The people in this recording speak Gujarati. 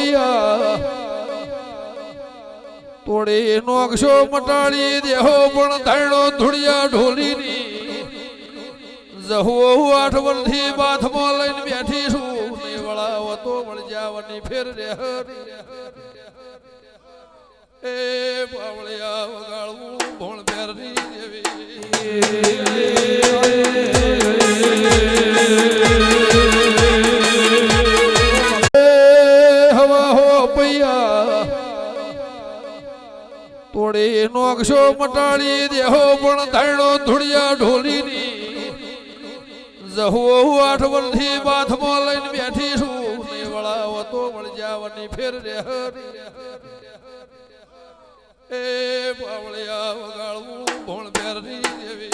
પૈયા તોડી નોકશો મટાડી દેહો પણ ધરણો ધૂળિયા ઢોલીની જહુ 8 વર્ષથી બાથમાં લઈને બેઠી છું ને વળાવો તો વળ જાવાની ફેર રે એ બાવળિયા વગાડવું ભોણ બેરની દેવી હવા હો પૈયા તોડી નોકશો મટાડી દેહો પણ ધરણો ધૂળિયા ઢોલીની જહુ 8 વર્ષથી બાથમાં લઈને બેઠી છું ને વળાવો તો વળ જાવાની ફેર રે એ બાવળિયા વગાડવું ભોણ બેરની દેવી